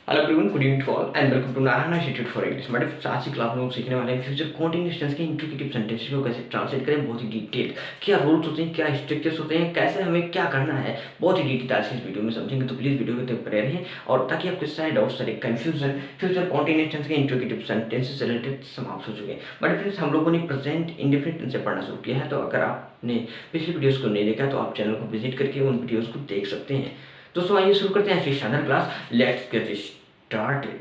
Hello everyone, good evening to all and welcome to Narayan institute for English. But आज की class में हम सीखने वाले हैं फ्यूचर कंटीन्यूअस टेंस के इंट्रिकेटिव सेंटेंसेस को कैसे ट्रांसलेट करें, बहुत ही डिटेल, क्या रूल्स होते हैं, क्या स्ट्रक्चर्स होते हैं, कैसे हमें क्या करना है, बहुत ही डिटेल आज की इस वीडियो में समझेंगे। तो प्लीज वीडियो को बने रहें और ताकि आपके सारे डाउट्स, सारे कंफ्यूजन फ्यूचर कंटीन्यूअस टेंस के इंट्रिकेटिव सेंटेंसेस से रिलेटेड समाप्त हो चुके। बट फ्रेंड्स, हम लोगों ने प्रेजेंट इंडेफिनिट टेंस से पढ़ना शुरू किया है, तो अगर आपने पिछली वीडियोस को नहीं देखा तो आप चैनल को विजिट करके उन वीडियोस को देख सकते हैं। दोस्तों आइए शुरू करते हैं आज की शानदार class. Let's get started.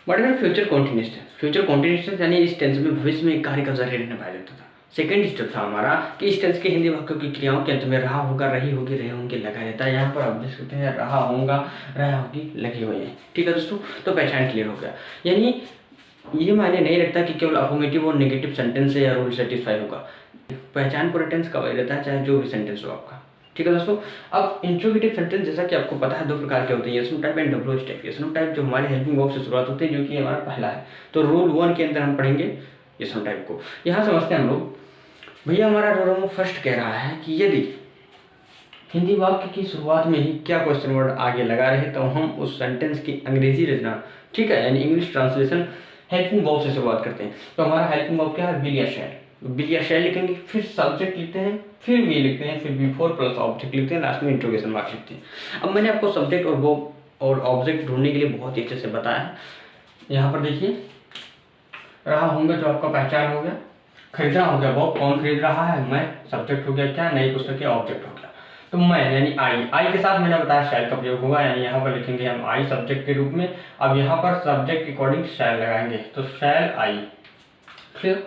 But अगर future continuous tense, future continuous tense यानी इस टेंस में भविष्य में कार्य का जारी रहने पाया जाता था। सेकंड स्टेप था हमारा कि इस टेंस के हिंदी वाक्यों की क्रियाओं के अंत में रहा होगा, रही होगी, रहे होंगे लगा रहता है। यहाँ पर आप देख सकते हैं रहा होगा, रहा होगी लगे हुए हैं। ठीक है दोस्तों, तो पहचान क्लियर हो गया। यानी ये मायने नहीं रखता कि केवल अफर्मेटिव और नेगेटिव सेंटेंस है या रूल सेटिस्फाई होगा। पहचान पूरा टेंस का वही रहता है, चाहे जो भी सेंटेंस हो आपका। ठीक है दोस्तों, अब इंट्रोगेटिव सेंटेंस जैसा कि आपको पता है दो प्रकार के होते हैं, yes no type and W H type. Yes no type जो हमारे हेल्पिंग वर्ब से शुरुआत होती है, जो कि हमारा पहला है। तो रूल 1 के अंदर हम पढ़ेंगे यस नो टाइप को। यहाँ समझते हैं हम लोग, भैया हमारा रूल फर्स्ट कह रहा है कि यदि हिंदी वाक्य की शुरुआत में ही क्या क्वेश्चन वर्ड आगे लगा रहे तो हम उस सेंटेंस की अंग्रेजी रचना, ठीक है, यानी इंग्लिश ट्रांसलेशन हेल्पिंग वर्ब से शुरुआत करते हैं। तो हमारा हेल्पिंग वर्ब क्या है, विल या शैल। विल या शैल लिखेंगे, फिर सब्जेक्ट लिखते हैं, फिर वी लिखते हैं, फिर बिफोर प्लस ऑब्जेक्ट लिखते हैं, लास्ट में इंट्रोगेशन मार्क लिखते हैं। अब मैंने आपको सब्जेक्ट और वर्ब और ऑब्जेक्ट ढूंढने के लिए बहुत ही अच्छे से बताया है। यहाँ पर देखिए, रहा होगा जो आपका पहचान हो गया, खरीदना हो गया वो कौन खरीद रहा है, मैं, सब्जेक्ट हो गया क्या, नई पुस्तक के, ऑब्जेक्ट हो गया तो मैं यानी आई के साथ मैंने बताया शैल का प्रयोग होगा, यानी यहाँ पर लिखेंगे हम आई सब्जेक्ट के रूप में। अब यहाँ पर सब्जेक्ट के अकॉर्डिंग शैल लगाएंगे, तो शैल आई, क्लियर।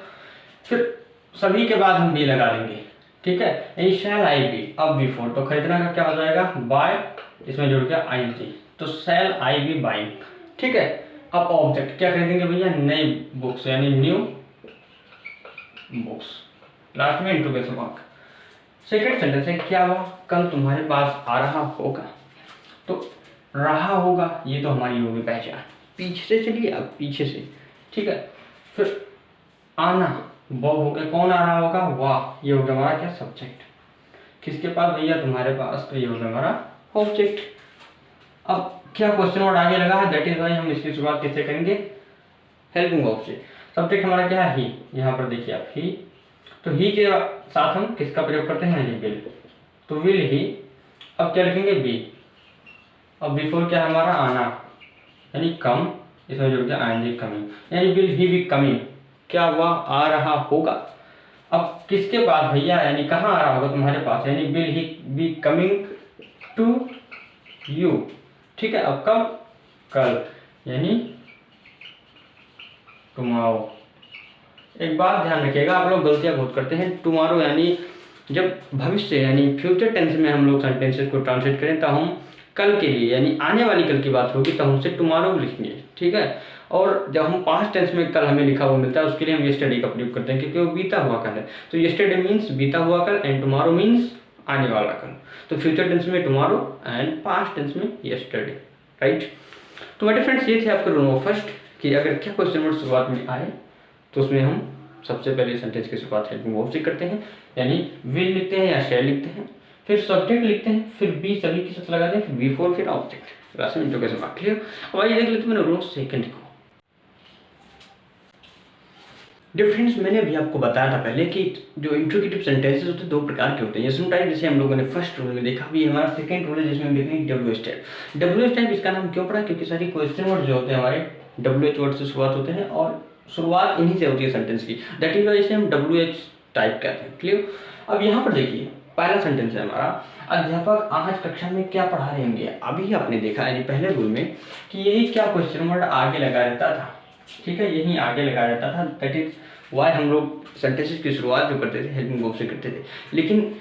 फिर सभी के बाद हम बी लगा देंगे, ठीक है, यानी शैल आई बी। अब बिफोर तो खरीदना का क्या हो जाएगा, बाय, इसमें जुड़ गया आई जी, तो शैल आई बी बाइंग, ठीक है। अब ऑब्जेक्ट क्या खरीदेंगे भैया, नई बुक्स यानी न्यू बुक्स, लास्ट में इंट्रोगेशन मार्क। सेकंड सेंटेंस है, क्या हुआ, कल तुम्हारे पास आ रहा होगा। तो रहा होगा ये तो हमारी होगी पहचान, पीछे से चलिए, अब पीछे से, ठीक है। फिर आना वो हो गया, कौन आ रहा होगा, वाह, ये हो गया हमारा क्या, सब्जेक्ट। किसके पास भैया, तुम्हारे पास, तो ये हो गया हमारा ऑब्जेक्ट। अब क्या क्वेश्चन वर्ड आगे लगा है, दैट इज वाई हम इसकी शुरुआत किससे करेंगे, हेल्पिंग वर्ब से। सब्जेक्ट हमारा क्या है, ही। यहाँ पर देखिए आप, ही, तो ही के साथ हम किसका प्रयोग करते हैं, ये विल, तो विल ही। अब क्या लिखेंगे, बी। अब बिफोर क्या है हमारा, आना यानी कम, इसमें जुड़ गया आएंगे कमिंग, यानी विल ही बी कमिंग, क्या हुआ, आ रहा होगा। अब किसके पास भैया, यानी कहाँ आ रहा होगा, तुम्हारे पास, यानी will he be coming to you, ठीक है। अब कब, कल, यानी टुमारो। एक बात ध्यान रखिएगा, आप लोग गलतियां बहुत करते हैं। टुमारो यानी जब भविष्य यानी फ्यूचर टेंस में हम लोग सेंटेंसेस को ट्रांसलेट करें तो हम कल के लिए यानी आने वाली कल की बात होगी तो हम उसे टुमारो लिखेंगे, ठीक है। और जब हम पास्ट टेंस में कल हमें लिखा हुआ मिलता है उसके लिए हम यस्टरडे का प्रयोग करते हैं, क्योंकि वो बीता हुआ कल है। तो यस्टरडे मीन्स बीता हुआ कल एंड टुमारो मीन्स आने वाला कल। तो फ्यूचर टेंस में टुमारो एंड पास्ट टेंस में यस्टरडे, राइट। तो मेरे फ्रेंड्स, ये थे आपके रूल नंबर फर्स्ट कि अगर क्या क्वेश्चन वर्ड शुरुआत में आए तो उसमें हम सबसे पहले सेंटेंस की शुरुआत हेल्पिंग वर्ब से करते हैं, यानी विल लिखते हैं या शैल लिखते हैं, फिर सब्जेक्ट लिखते हैं, फिर बी सभी के साथ लगाते हैं, फिर बिफोर, फिर ऑब्जेक्ट, लास्ट में इंट्रोगेशन मार्क, क्लियर। अब आइए देख लेते हैं मैंने रूल सेकंड को। डिफरेंस मैंने अभी आपको बताया था पहले कि जो इंट्रोगेटिव सेंटेंसेस होते हैं दो प्रकार के होते हैं। यस नो टाइप जैसे हम लोगों ने फर्स्ट रूल में देखा, अभी हमारा सेकंड रूल है जिसमें हम देखेंगे W H type. W H type इसका नाम क्यों पड़ा, क्योंकि सारी क्वेश्चन वर्ड जो होते हैं हमारे डब्ल्यू एच वर्ड से शुरुआत होते हैं और शुरुआत इन्हीं से होती है सेंटेंस की, दैट इज वाई इसे हम डब्ल्यू एच टाइप कहते हैं, क्लियर। अब यहाँ पर देखिए, पहला सेंटेंस है हमारा, अध्यापक आज कक्षा में क्या पढ़ा रहे होंगे। अभी आपने देखा यानी पहले रूल में कि यही क्या क्वेश्चन वर्ड आगे लगा रहता था, ठीक है, यही आगे लगा रहता था, दैट इज वाई हम लोग सेंटेंसेस की शुरुआत जो करते थे हेल्पिंग वर्ब से करते थे। लेकिन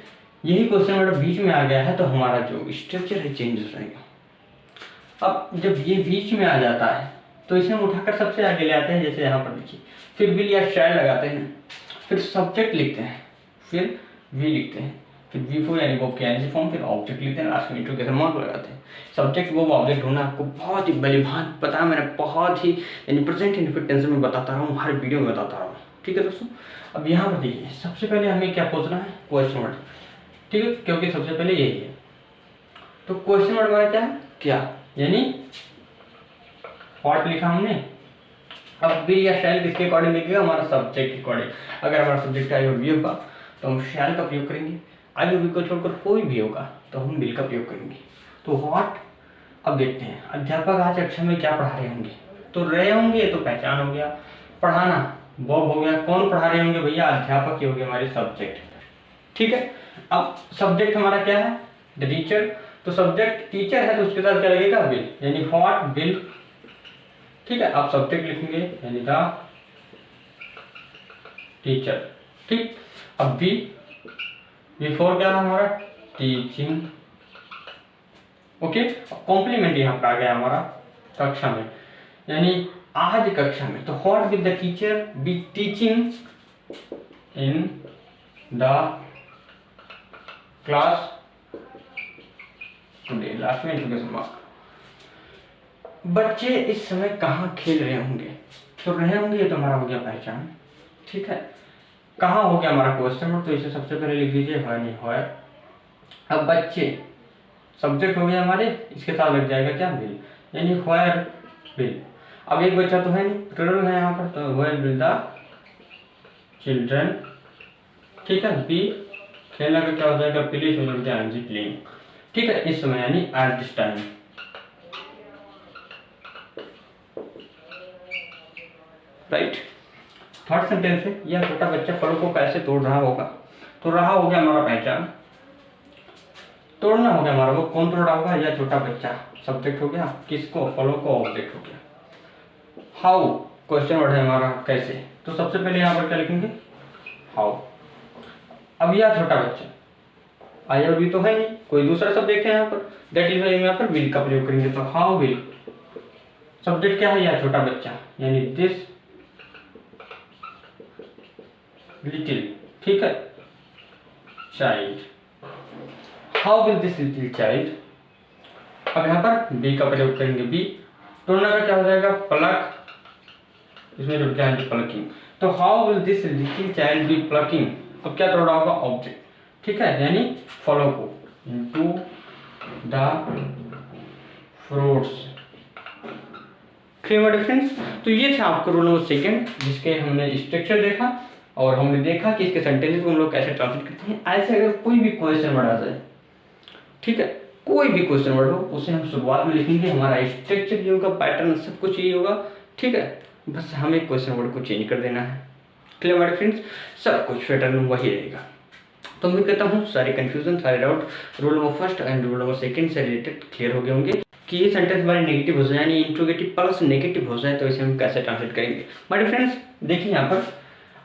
यही क्वेश्चन वर्ड बीच में आ गया है तो हमारा जो स्ट्रक्चर है चेंज हो जाएगा। अब जब ये बीच में आ जाता है तो इसे हम उठाकर सबसे आगे ले आते हैं, जैसे यहाँ पर देखिए, फिर विल या शैल लगाते हैं, फिर सब्जेक्ट लिखते हैं, फिर वी लिखते हैं, फिर बिफोर यानी वर्ब के एनसी फॉर्म, फिर ऑब्जेक्ट लिखते हैं, लास्ट में इंट्रोगेशन मार्क लगाते हैं। सब्जेक्ट वर्ब ऑब्जेक्ट होना आपको बहुत ही बलिभांत पता है, मैंने बहुत ही यानी प्रेजेंट इंडेफिनिट टेंस में बताता रहा हूँ, हर वीडियो में बताता रहा हूँ, ठीक है दोस्तों। अब यहाँ पर देखिए, सबसे पहले हमें क्या खोजना है, क्वेश्चन वर्ड, ठीक है, क्योंकि सबसे पहले यही है। तो क्वेश्चन वर्ड हमारा क्या है, क्या, यानी व्हाट लिखा हमने। अब बी या शैल किसके अकॉर्डिंग लिखेगा, हमारा सब्जेक्ट के अकॉर्डिंग। अगर हमारा सब्जेक्ट आई और बी होगा तो हम शैल का प्रयोग करेंगे, आई और बी को छोड़कर कोई भी होगा तो हम बिल का प्रयोग करेंगे। तो व्हाट, अब देखते हैं अध्यापक आज कक्षा में क्या पढ़ा रहे होंगे। तो रहे होंगे तो पहचान हो गया, पढ़ाना बॉब हो गया, कौन पढ़ा रहे होंगे भैया, अध्यापक ही हो गए हमारे सब्जेक्ट। ठीक है, अब सब्जेक्ट हमारा क्या है, द टीचर। तो सब्जेक्ट टीचर है तो उसके साथ क्या लगेगा, बिल, यानी व्हाट बिल। ठीक है, आप सब्जेक्ट लिखेंगे यानी द टीचर। ठीक, अब बी, बिफोर क्या है हमारा, टीचिंग। ओके, कॉम्प्लीमेंट यहाँ पर आ गया हमारा कक्षा में, यानी आज कक्षा में। तो what will the teacher be teaching in the class today, last में एजुकेशन मार्क। बच्चे इस समय कहाँ खेल रहे होंगे। तो रहे होंगे ये तो हमारा हो गया पहचान। ठीक है, कहाँ हो गया हमारा क्वेश्चन, तो इसे सबसे पहले लिख दीजिए है नहीं है। अब बच्चे सब्जेक्ट हो गया हमारे, इसके साथ लग जाएगा क्या, बिल, यानी व्हेयर बिल। अब एक बच्चा तो है नहीं, टोटल है यहाँ पर, तो व्हेयर बिल द चिल्ड्रन। ठीक है, बी खेलना का क्या हो जाएगा, प्लीज हो जाएगा एनजी प्लेइंग। ठीक है, इस समय यानी at this time. Right, third sentence है, यह छोटा बच्चा फलों को कैसे तोड़ रहा होगा। तो रहा हो गया हमारा पहचान, तोड़ना हो गया हमारा, वो कौन तोड़ रहा होगा, यह छोटा बच्चा सब्जेक्ट हो गया, किसको, फलों को ऑब्जेक्ट हो गया। हाउ क्वेश्चन वर्ड है हमारा, कैसे। तो सबसे पहले यहाँ पर क्या लिखेंगे, हाउ। अब यह छोटा बच्चा, आई और बी तो है नहीं, कोई दूसरा सब्जेक्ट है यहाँ पर, दैट इज वाई यहाँ पर विल का प्रयोग करेंगे। तो हाउ विल, सब्जेक्ट क्या है, यह छोटा बच्चा, यानी दिस लिटिल। ठीक है, child, how will this little child. अब यहाँ पर बी का प्रयोग करेंगे, बी तोड़ना का क्या हो जाएगा, प्लक, इसमें जुड़ गया है प्लकिंग। तो how will this little child B plucking. अब क्या तोड़ा होगा, ऑब्जेक्ट। ठीक है, यानी फलों को, into the fruits. Clear difference. तो ये था आपका रूल नंबर सेकंड, जिसके हमने स्ट्रक्चर देखा और हमने देखा कि इसके सेंटेंसेस को हम लोग कैसे ट्रांसलेट करते हैं। ऐसे अगर कोई भी क्वेश्चन वर्ड आ जाए, ठीक है, कोई भी क्वेश्चन वर्ड हो, उसे हम शुरुआत में लिखेंगे, हमारा स्ट्रक्चर ये होगा, पैटर्न सब कुछ ये होगा। ठीक है, बस हमें क्वेश्चन वर्ड को चेंज कर देना है। क्लियर हमारे फ्रेंड्स, सब कुछ पैटर्न वही रहेगा। तो मैं कहता हूँ सारे कंफ्यूजन, सारे doubt rule number first and rule number second से रिलेटेड क्लियर हो गए होंगे कि ये सेंटेंस हमारे नेगेटिव हो जाए, यानी इंट्रोगेटिव प्लस नेगेटिव हो जाए तो इसे हम कैसे ट्रांसलेट करेंगे। माय फ्रेंड्स, देखिए यहाँ पर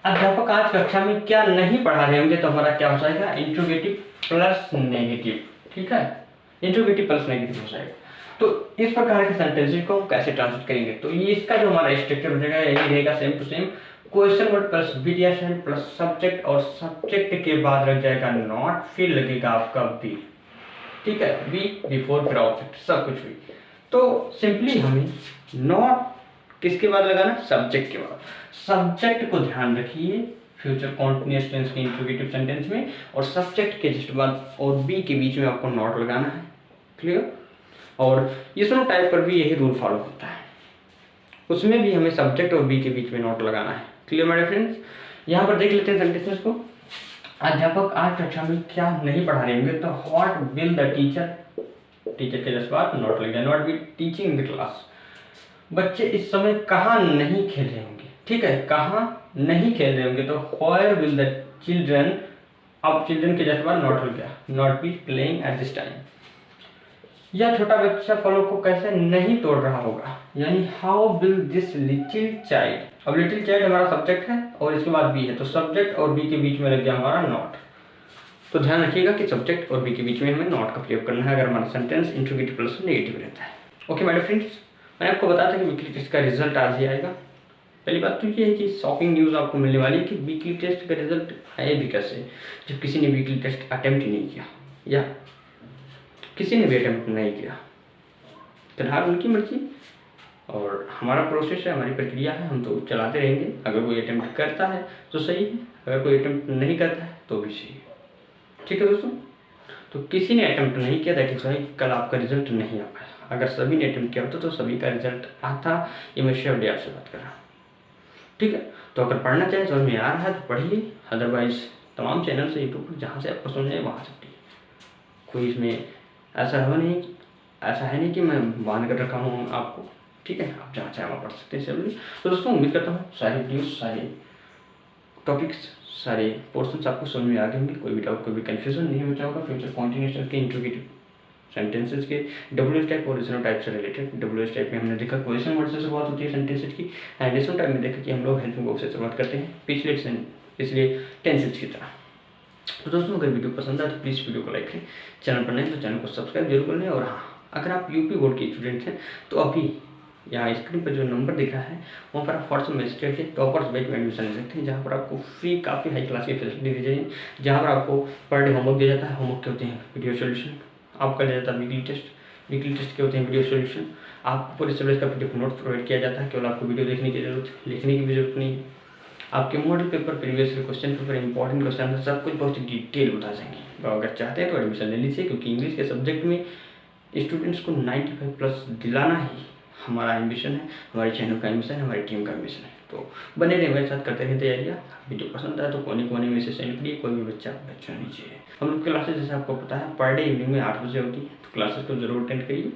अध्यापक आज कक्षा में क्या नहीं पढ़ा रहे होंगे, तो हमारा क्या हो जाएगा, इंट्रोगेटिव प्लस नेगेटिव। ठीक है, इंट्रोगेटिव प्लस नेगेटिव हो जाएगा। तो इस प्रकार के सेंटेंसेस को हम कैसे ट्रांसलेट करेंगे, तो ये इसका जो हमारा स्ट्रक्चर हो जाएगा यही रहेगा, same to same. Question word plus BDSL plus subject, और सब्जेक्ट के बाद लग जाएगा नॉट, फिर लगेगा आपका बी। ठीक है, बी बिफोर फिर ऑब्जेक्ट, सब कुछ हुई। तो सिंपली हमें नॉट किसके बाद लगाना, सब्जेक्ट के बाद। सब्जेक्ट को ध्यान रखिए फ्यूचर कॉन्टिन्यूअस टेंस के इंट्रोगेटिव सेंटेंस में, और सब्जेक्ट के जस्ट बाद और बी के बीच में आपको नॉट लगाना है। क्लियर, और ये दोनों टाइप पर भी यही रूल फॉलो होता है, उसमें भी हमें सब्जेक्ट और बी के बीच में नोट लगाना है। क्लियर मेरे फ्रेंड्स, यहाँ पर देख लेते हैं सेंटेंसेस को। अध्यापक आज कक्षा में क्या नहीं पढ़ा रहे होंगे, तो what will the teacher, teacher के जस्ट बाद नोट लग जाए, not be teaching in the class. बच्चे इस समय कहाँ नहीं खेल रहे होंगे। ठीक है, कहाँ नहीं खेल रहे होंगे, तो व्हेयर विल द चिल्ड्रन, अब चिल्ड्रन के जस्ट बाद नॉट लग गया, not be playing at this time. यह छोटा बच्चा फलों को कैसे नहीं तोड़ रहा होगा, यानी how will this little child. अब लिटिल चाइल्ड हमारा सब्जेक्ट है और इसके बाद बी है, तो सब्जेक्ट और बी के बीच में लग गया हमारा नॉट। तो ध्यान रखिएगा कि सब्जेक्ट और बी के बीच में हमें नॉट का प्रयोग करना है अगर हमारा सेंटेंस इंट्रोगेटिव प्लस नेगेटिव रहता है। ओके माय फ्रेंड्स, मैंने आपको बताया था कि वीकली टेस्ट का रिजल्ट आज ही आएगा। पहली बात तो ये है कि शॉकिंग न्यूज़ आपको मिलने वाली है कि वीकली टेस्ट का रिजल्ट आए भी कैसे, जब किसी ने वीकली टेस्ट अटेम्प्ट ही नहीं किया या किसी ने भी अटेम्प्ट नहीं किया। फिलहाल उनकी मर्जी और हमारा प्रोसेस है, हमारी प्रक्रिया है, हम तो चलाते रहेंगे। अगर कोई अटेम्प्ट करता है तो सही है, अगर कोई अटेम्प्ट नहीं करता है तो भी सही है। ठीक है दोस्तों, तो किसी ने अटेम्प्ट नहीं किया, दैट इज वाई कल आपका रिजल्ट नहीं आ पाया। अगर सभी ने अटेम्प्ट किया होता तो सभी का रिजल्ट आता। ये मैं श्योरली आपसे बात कर रहा हूँ, ठीक है। तो अगर पढ़ना चाहें समझ में आ रहा है तो पढ़िए, अदरवाइज तमाम चैनल से यूट्यूब पर जहाँ से आपको समझ आए वहाँ से पढ़िए। कोई इसमें ऐसा है नहीं कि मैं बांध कर रखा हूँ आपको, ठीक है। आप जहाँ चाहे वहाँ पढ़ सकते हैं सिंपली। तो दोस्तों उम्मीद करता हूँ सारी वीडियोस, सारे टॉपिक्स, सारे पोर्शंस आपको समझ में आ गए होंगे। कोई भी डाउट, कोई भी कन्फ्यूजन नहीं बचा होगा। फ्यूचर कॉन्टिन्यूएशन के इंट्रोगेटिव सेंटेंसेस के डब्ल्यू एस टाइप और रिजनल टाइप से रिलेटेड। डब्ल्यू एस टाइप में हमने देखा क्वेश्चन वर्ड से शुरुआत होती है सेंटेंसेस की, एंड रिजनल टाइप में देखा कि हम लोग हेल्पिंग वर्ब से शुरुआत करते हैं पिछले टेंसेस की तरह। तो दोस्तों अगर वीडियो पसंद आए तो प्लीज़ वीडियो को लाइक करें, चैनल पर नहीं तो चैनल को सब्सक्राइब जरूर कर लें। और हाँ, अगर आप यूपी बोर्ड के स्टूडेंट हैं तो अभी यहाँ स्क्रीन पर जो नंबर दिख रहा है वहाँ पर आप व्हाट्सएप मैसेज करके टॉपर्स बैच में एडमिशन ले सकते हैं, जहाँ पर आपको फ्री काफ़ी हाई क्लास की फैसिलिटी दी जाएगी, जहाँ पर आपको पर डे होमवर्क दिया जाता है। होमवर्क के होते हैं वीडियो सोल्यूशन, आपका दिया जाता है वीकली टेस्ट के होते हैं वीडियो सोल्यूशन। आपको पूरे सिलेबस का पीडीएफ नोट प्रोवाइड किया जाता है, केवल आपको वीडियो देखने की जरूरत, लिखने की भी जरूरत नहीं है। आपके model paper, previous question paper, important question, सब कुछ बहुत ही डिटेल बता जाएंगे। तो अगर चाहते हैं तो एडमिशन ले लीजिए, क्योंकि इंग्लिश के सब्जेक्ट में स्टूडेंट्स को 95 प्लस दिलाना ही हमारा एम्बिशन है, हमारे चैनल का एम्बिशन है, हमारी टीम का एम्बिशन है। तो बने रहे मेरे साथ, करते रहे तैयारियाँ। वीडियो पसंद आए तो कोने कोने में से सेंड करिए, कोई भी बच्चा नहीं चाहिए। हम लोग क्लासेस जैसे आपको पता है पर डे इवनिंग में 8 बजे होती है, तो क्लासेस को जरूर अटेंड करिए।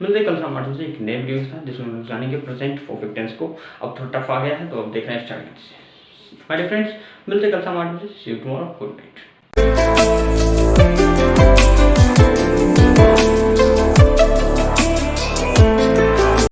मिलते हैं कल शाम 8 बजे एक नए वीडियो के साथ, जिसमें हम जानेंगे प्रेजेंट परफेक्ट टेंस को। अब थोड़ा टफ आ गया है तो अब देखना स्टार्ट कीजिए। माय डियर फ्रेंड्स, मिलते हैं कल शाम 8 बजे। सी यू टुमारो, गुड नाइट।